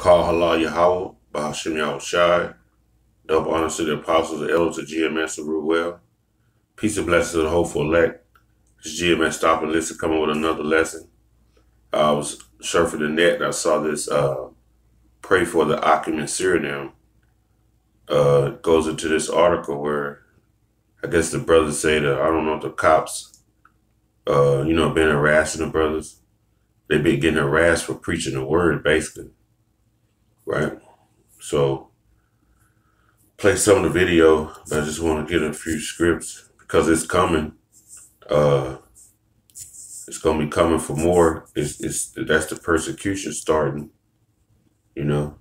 Call Halal Yahweh, Bahashim Yahushai. Double honors to the apostles and elders of GMS of Ruel. Peace and blessings to the hopeful elect. It's GMS Stop and Listen coming with another lesson. I was surfing the net and I saw this pray for the Akim in Suriname. Goes into this article where I guess the brothers say that, I don't know if the cops, been harassing the brothers. They've been getting harassed for preaching the word, basically. Right? So, play some of the video, but I just want to get a few scripts because it's coming. It's going to be coming for more. That's the persecution starting, you know.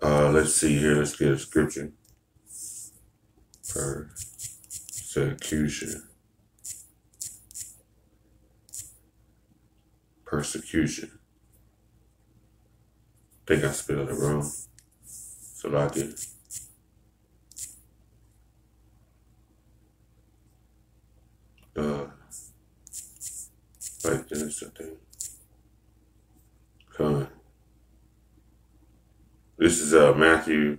Let's see here. Let's get a scripture. Persecution. Persecution. I think I spelled it wrong. So like it. Like this, I think. Come on. This is Matthew.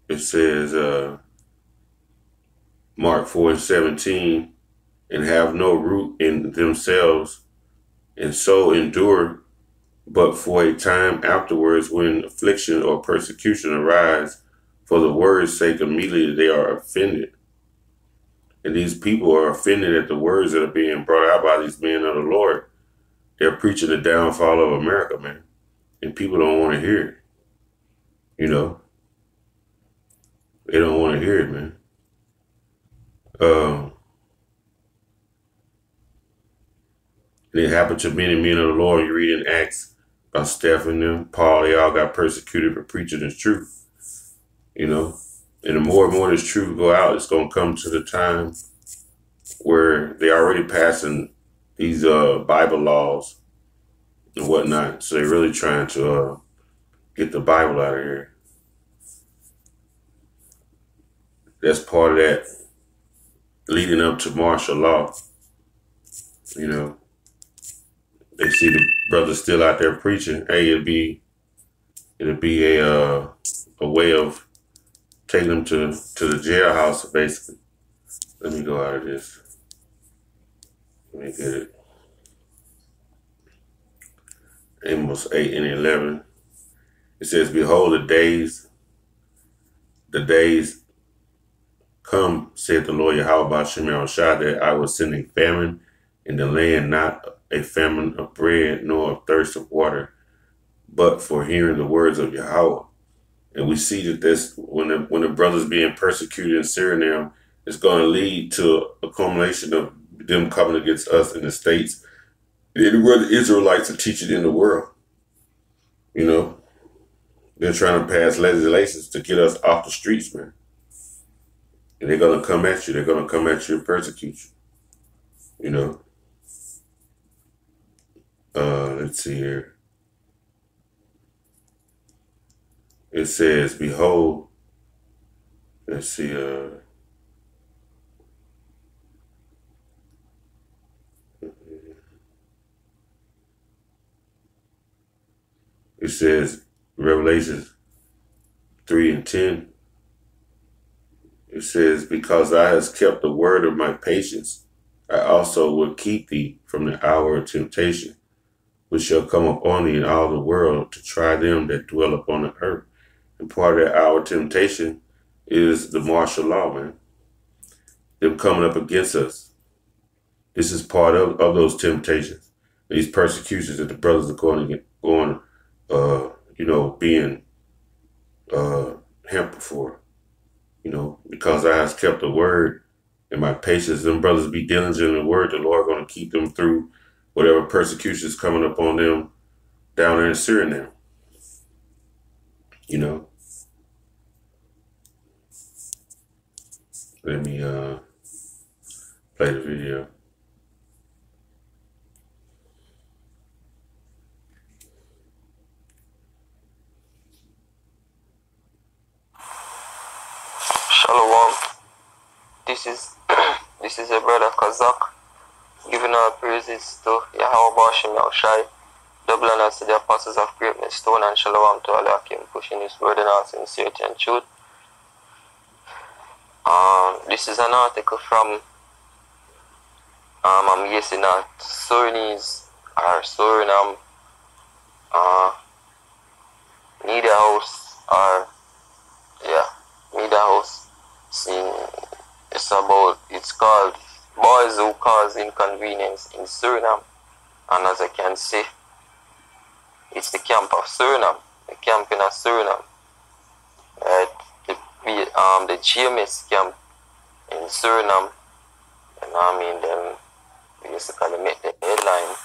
It says Mark 4:17, and have no root in themselves, and so endure but for a time afterwards, when affliction or persecution arise for the word's sake, immediately they are offended. And these people are offended at the words that are being brought out by these men of the Lord. They're preaching the downfall of America, man. And people don't want to hear it. You know? They don't want to hear it, man. And it happened to many men of the Lord. You read in Acts about Stephen and Paul. They all got persecuted for preaching this truth. You know? And the more and more this truth go out, it's going to come to the time where they're already passing these Bible laws and whatnot. So they're really trying to get the Bible out of here. That's part of that leading up to martial law. You know, they see the brothers still out there preaching. Hey, it'll be a way of taking them to the jailhouse, basically. Let me go out of this. Let me get it. Amos 8:11. It says, behold, the days come, said the Lord Yahweh Bahashim Yahushai, that I will send a famine in the land, not a famine of bread, nor of thirst of water, but for hearing the words of Yahweh. And we see that this, when the brothers being persecuted in Suriname, it's going to lead to a culmination of them coming against us in the States. Where the Israelites are teaching in the world. You know, they're trying to pass legislations to get us off the streets, man. And they're going to come at you. They're going to come at you and persecute you. You know. Let's see here. It says, behold, let's see, it says, Revelation 3:10, it says, because thou hast kept the word of my patience, I also will keep thee from the hour of temptation, which shall come upon thee in all the world to try them that dwell upon the earth. And part of that hour of temptation is the martial law, man. Them coming up against us. This is part of those temptations, these persecutions that the brothers are being hampered for, because I have kept the word and my patience. Them brothers be diligent in the word. The Lord going to keep them through whatever persecution is coming up on them down there in Suriname. You know. Let me play the video. Shalom. This is this is a brother Kazak giving our praises to Yahweh Bashim Yahushai, double honors to the apostles of greatness, stone and shalom to Allah Hakim, pushing his word and our sincerity and truth. This is an article from I'm guessing that Surinese or Suriname media house or media house. It's called Boys Who Cause Inconvenience in Suriname, and as I can see, it's the camp of Suriname, the camp in Suriname, right? The GMS camp in Suriname, and I mean them basically make the headline.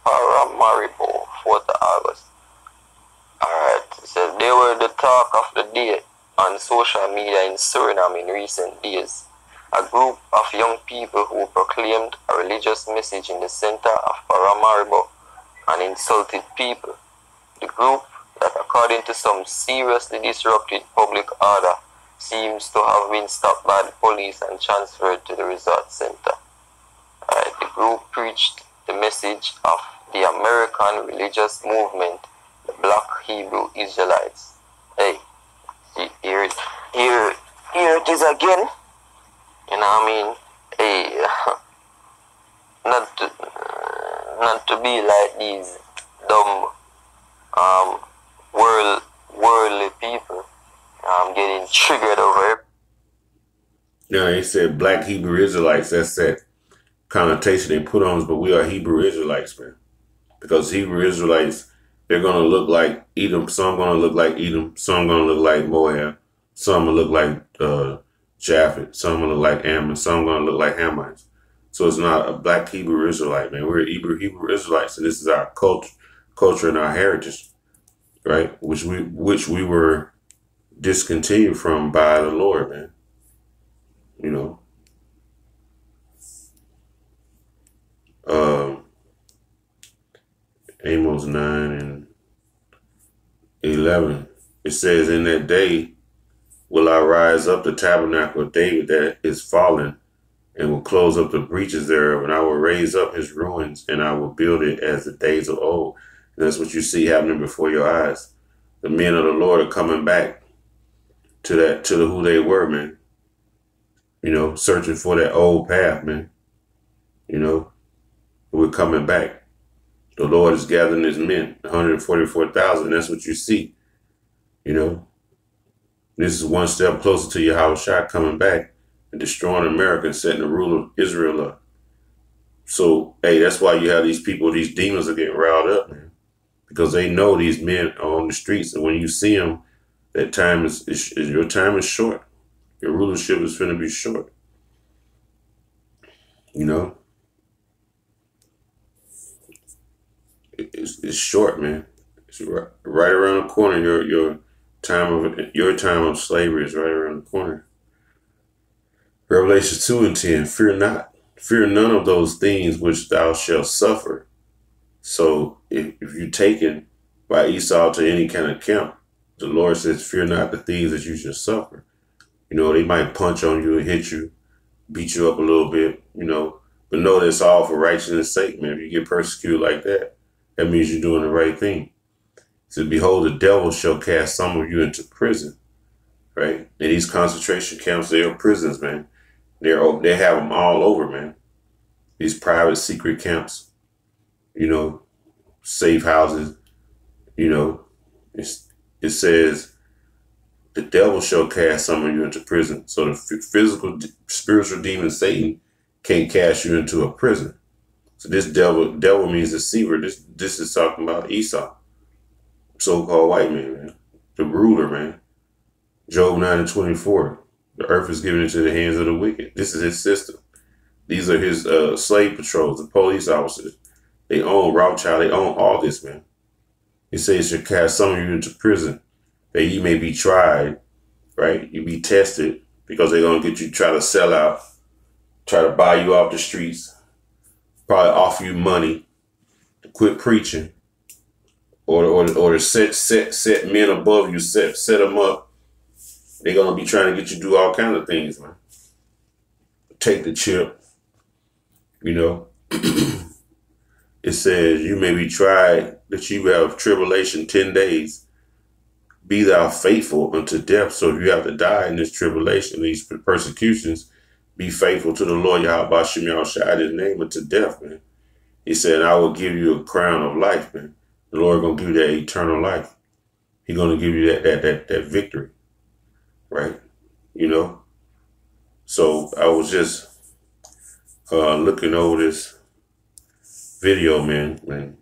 Paramaribo, 4th of August. Alright, it says they were the talk of the day on social media in Suriname in recent days. A group of young people who proclaimed a religious message in the center of Paramaribo and insulted people. The group, that according to some seriously disrupted public order, seems to have been stopped by the police and transferred to the resort center. The group preached the message of the American religious movement, the Black Hebrew Israelites. Hey, here it is again. You know what I mean? Hey, not to be like these dumb worldly people. I'm getting triggered over it. Yeah, they said Black Hebrew Israelites. That's that connotation they put on us, but we are Hebrew Israelites, man. Because Hebrew Israelites, they're going to look like Edom. Some going to look like Edom. Some going to look like Moab. Some will look like Japheth. Some will look like Ammon. Some going to look like Hamites. So it's not a Black Hebrew Israelite, man. We're Hebrew Israelites, and this is our culture and our heritage, right? Which we were discontinued from by the Lord, man. You know. Amos 9 and 11. It says, in that day will I rise up the tabernacle of David that is fallen, and will close up the breaches thereof, and I will raise up his ruins, and I will build it as the days of old. And that's what you see happening before your eyes. The men of the Lord are coming back to who they were, man. You know, searching for that old path, man. You know, we're coming back. The Lord is gathering his men, 144,000. That's what you see. You know, this is one step closer to Yahushua coming back and destroying America and setting the rule of Israel up. So, hey, that's why you have these people, these demons are getting riled up, man, because they know these men are on the streets. And when you see them, that time your time is short. Your rulership is going to be short. You know, it's short, man. It's right around the corner. Your time of slavery is right around the corner. Revelation 2 and 10. Fear not. Fear none of those things which thou shalt suffer. So if you're taken by Esau to any kind of camp, the Lord says, fear not the things that you shall suffer. You know, they might punch on you and hit you, beat you up a little bit, you know, but know that it's all for righteousness' sake, man. If you get persecuted like that, that means you're doing the right thing. So behold, the devil shall cast some of you into prison, right? And these concentration camps, they are prisons, man. They have them all over, man. These private secret camps, you know, safe houses, you know, it says the devil shall cast some of you into prison. So the physical, spiritual demon Satan can't cast you into a prison. So this devil means deceiver. This is talking about Esau, so-called white man, the ruler, man. Job 9 and 24. The earth is given into the hands of the wicked. This is his system. These are his slave patrols, the police officers. They own Rothschild. They own all this, man. He says should cast some of you into prison, that ye may be tried, right? You be tested, because they're going to get you, try to sell out, try to buy you off the streets, probably offer you money to quit preaching, or to set men above you, set them up. They're gonna be trying to get you to do all kinds of things, man. Take the chip, you know. It says, you may be tried that you have tribulation 10 days. Be thou faithful unto death. So if you have to die in this tribulation, these persecutions, be faithful to the Lord Yahweh Shem Yahushua, his name, unto death, man. He said, I will give you a crown of life, man. The Lord gonna give you that eternal life. He's gonna give you that victory, right? You know. So I was just looking over this video, man, and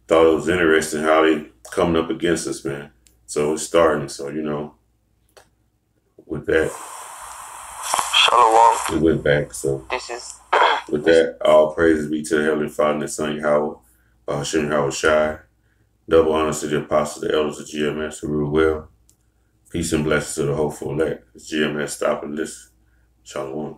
thought it was interesting how they coming up against us, man. So it's starting. So, you know, with that, Shalom. we went back. So This is with that, all praises be to the Heavenly Father and His Son Yahweh, Hashem Yahushai. Double honors to the apostles, the elders of GMS who rule well. Peace and blessings to the hopeful elect. It's GMS stopping this. Shalom.